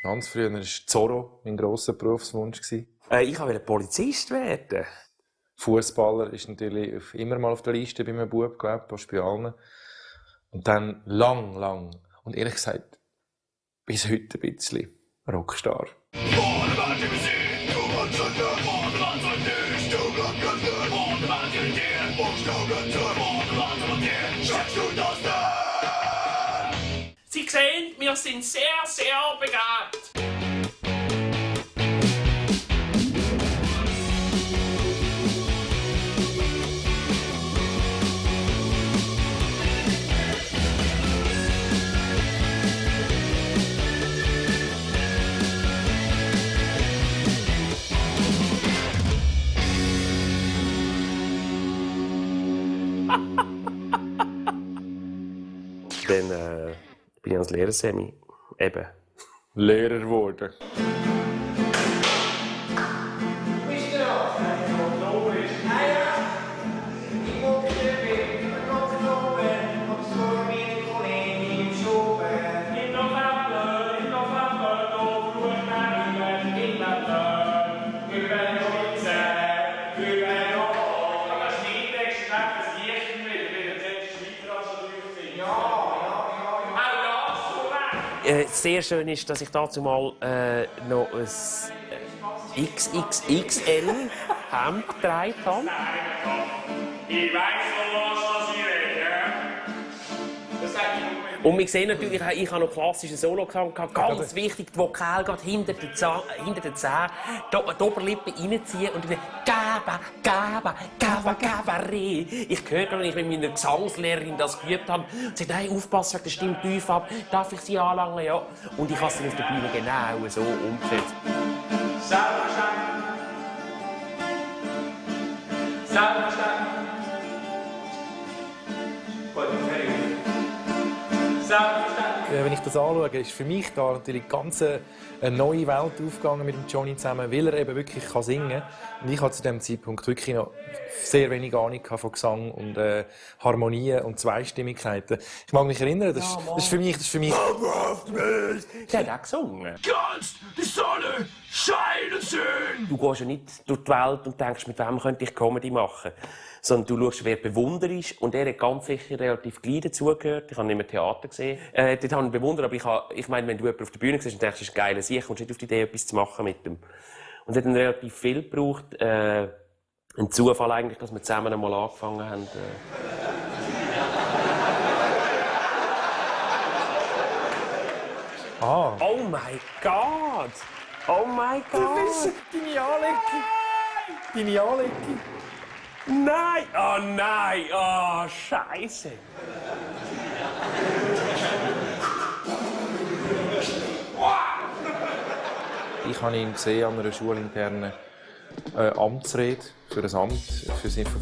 Ganz früher war Zorro mein grosser Berufswunsch. Ich wollte Polizist werden. Fußballer ist natürlich immer mal auf der Liste bei meinem Bub, fast bei allen. Und dann lang und ehrlich gesagt bis heute ein bisschen Rockstar. Sie sehen, wir sind sehr, sehr begabt. Dann bin ich als Lehrersemi eben Lehrer geworden. Sehr schön ist, dass ich dazu mal noch ein XXXL Hemd getragen habe. Ich weiss, was ich rede. Und wir sehen natürlich, ich habe noch klassischen Solo-Gesang gehabt. Ganz wichtig, die Vokal geht hinter den Zähnen, die Oberlippe reinziehen und dann Gaba, Re. Ich höre, wenn ich mit meiner Gesangslehrerin das geübt habe, und sie sagt, hey, aufpassen, das stimmt tief ab, darf ich sie anlangen? Ja. Und ich habe es dann auf der Bühne genau so umgesetzt. Wenn ich das anschaue, ist für mich da natürlich ganz eine neue Welt aufgegangen mit dem Johnny zusammen, weil er eben wirklich singen kann. Und ich hatte zu diesem Zeitpunkt wirklich noch sehr wenig Ahnung von Gesang und Harmonien und Zweistimmigkeiten. Ich mag mich erinnern, das ist für mich... Der hat auch gesungen. Kannst die Sonne scheinen sehen! Du gehst ja nicht durch die Welt und denkst, mit wem könnte ich Comedy machen. Sondern du schaust, wer Bewunderer ist. Und er hat ganz sicher relativ gleich dazugehört. Ich habe nicht mehr Theater gesehen. Dort habe ich bewundert, aber ich meine, wenn du jemanden auf der Bühne siehst und denkst, das ist ein geiler Sieg, kommst du nicht auf die Idee, etwas zu machen mit ihm. Und es hat dann relativ viel gebraucht. Ein Zufall eigentlich, dass wir zusammen einmal angefangen haben. Oh mein Gott! Oh mein Gott! Du bist deine Anlegung. Nein! Oh nein! Oh, Scheiße! Ich habe ihn gesehen an einer schulinternen Amtsrede für ein Amt,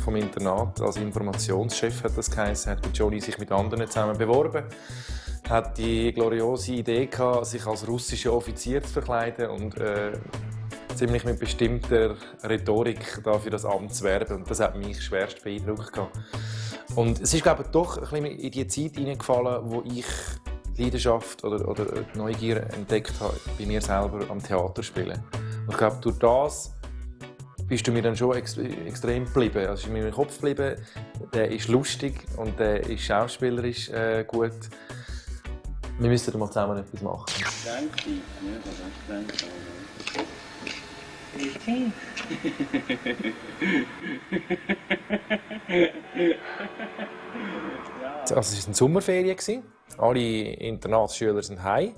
vom Internat. Als Informationschef hat das geheißen, hat Johnny sich mit anderen zusammen beworben. Hat die gloriose Idee gehabt, sich als russischer Offizier zu verkleiden und ziemlich mit bestimmter Rhetorik für das Amt zu werben. Und das hat mich schwerst beeindruckt. Und es ist, glaube ich, doch ein bisschen in die Zeit hineingefallen, wo ich Leidenschaft oder Neugier entdeckt habe bei mir selber am Theaterspielen. Und ich glaube, durch das bist du mir dann schon extrem geblieben. Also ist in meinem Kopf geblieben. Der ist lustig und der ist schauspielerisch gut. Wir müssen mal zusammen etwas machen. Danke. Also es war eine Sommerferien. Alle Internatsschüler sind heim.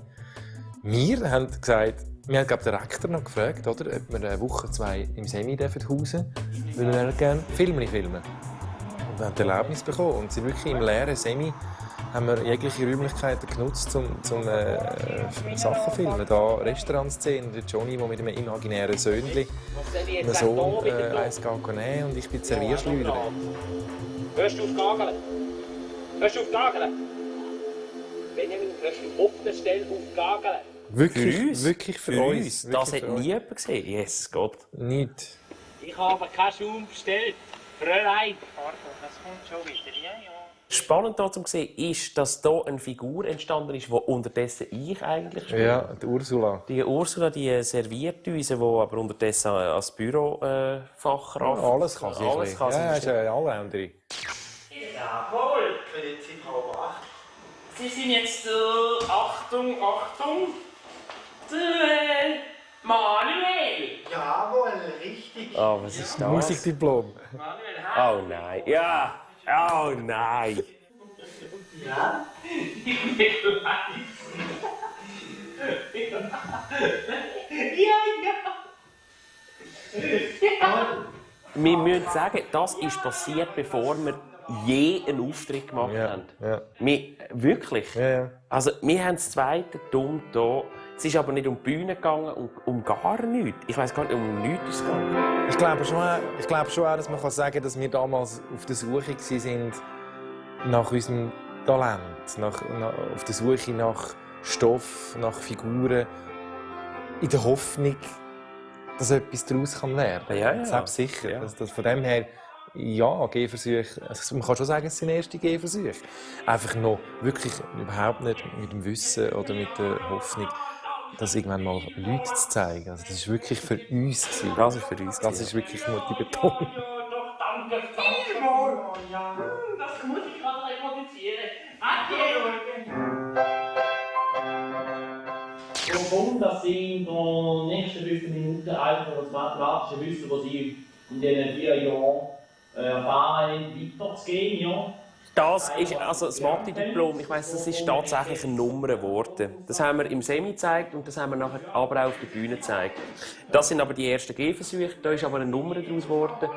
Wir haben gesagt, wir haben den Rektor noch gefragt, oder, ob wir eine Woche, 2 im Semi hausen dürfen, weil wir gerne Filme filmen. Und wir haben ein Erlebnis bekommen und sind wirklich im leeren Semi haben wir jegliche Räumlichkeiten genutzt, um Sachen zu filmen. Da Restaurantszenen, der Johnny, der mit einem imaginären Söhnchen einen Sohn eins nehmen und ich bin Servierschleuder. Hörst du auf Gageln? Hörst du auf Gageln? Benjamin, hörst du auf der Stelle auf Gageln? Wirklich für uns. Das Wirklich hat für uns. nie jemand gesehen. Jesus Gott. Nicht. Ich habe keinen Schaum bestellt. Fräulein. Pardon, das kommt schon wieder. Ja. Spannend dazu zu sehen ist, dass hier eine Figur entstanden ist, die unterdessen ich eigentlich spiele. Ja, die Ursula. Die Ursula, die serviert uns, die aber unterdessen als Bürofachkraft... Ja, alles kann sie. Alles kann sie. Ja, ist eine Allrounder. Jawohl. Sie sind jetzt, Achtung, Manuel. Jawohl, richtig. Oh, was ist das? Musikdiplom. Oh nein. Ja. Oh nein. Ja? Wir müssen sagen, das ist passiert, bevor wir je einen Auftritt gemacht haben. Ja. Wirklich. Ja. Also, wir haben das zweite dumm hier. Es ist aber nicht um die Bühne gegangen, um gar nichts. Ich weiss gar nicht, um nichts ist es gegangen. Ich glaube schon auch, dass man sagen kann, dass wir damals auf der Suche waren nach unserem Talent, auf der Suche nach Stoff, nach Figuren, in der Hoffnung, dass etwas daraus werden kann. Ja. Selbstsicher. Ja. Dass von dem her, ja, Gehversuche, also man kann schon sagen, es sind erste Gehversuche. Einfach noch wirklich überhaupt nicht mit dem Wissen oder mit der Hoffnung, das irgendwann mal Leute zu zeigen. Also das ist wirklich für uns gewesen. Das ist für uns. Das ist wirklich nur die Betonung. Doch, danke, vielmals. Ja. Das muss ich gerade reproduzieren. Warum das Sie in den nächsten 15 Minuten einfach das mathematische Wissen, das Sie in diesen 4 Jahren erfahren haben, weiterzugeben, ja? Das ist also das Mathe-Diplom. Ich weiss, das ist tatsächlich eine Nummer geworden. Das haben wir im Semi gezeigt und das haben wir nachher aber auch auf der Bühne gezeigt. Das sind aber die ersten Gehversuche. Da ist aber eine Nummer daraus geworden.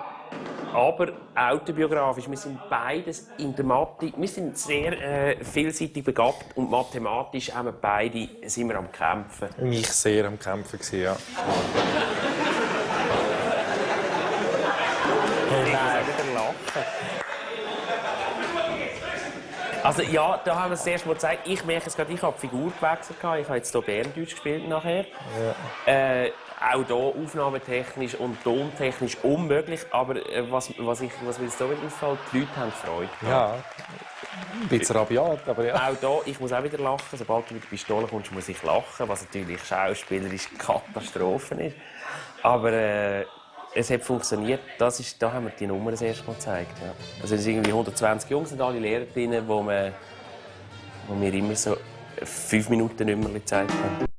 Aber autobiografisch. Wir sind beides in der Mathe. Wir sind sehr vielseitig begabt und mathematisch haben wir beide sind wir am Kämpfen. Und ich sehr am Kämpfen gewesen, ja. Ich muss wieder lachen. Also ja, da haben wir es das erste Mal gezeigt. Ich merke es gerade, ich habe die Figur gewechselt. Ich habe jetzt hier Berndeutsch gespielt nachher. Ja. Auch hier aufnahmetechnisch und tontechnisch unmöglich. Aber was mir jetzt hier wieder auffällt, die Leute haben Freude. Ja, ein bisschen rabiat, aber ja. Auch hier, ich muss auch wieder lachen. Sobald du mit der Pistole kommst, muss ich lachen. Was natürlich schauspielerisch Katastrophe ist. Aber es hat funktioniert. Da haben wir die Nummer das erste Mal gezeigt. Ja. Also es sind irgendwie 120 Jungs und alle Lehrer drin, wo wir immer so 5 Minuten nicht mehr gezeigt haben.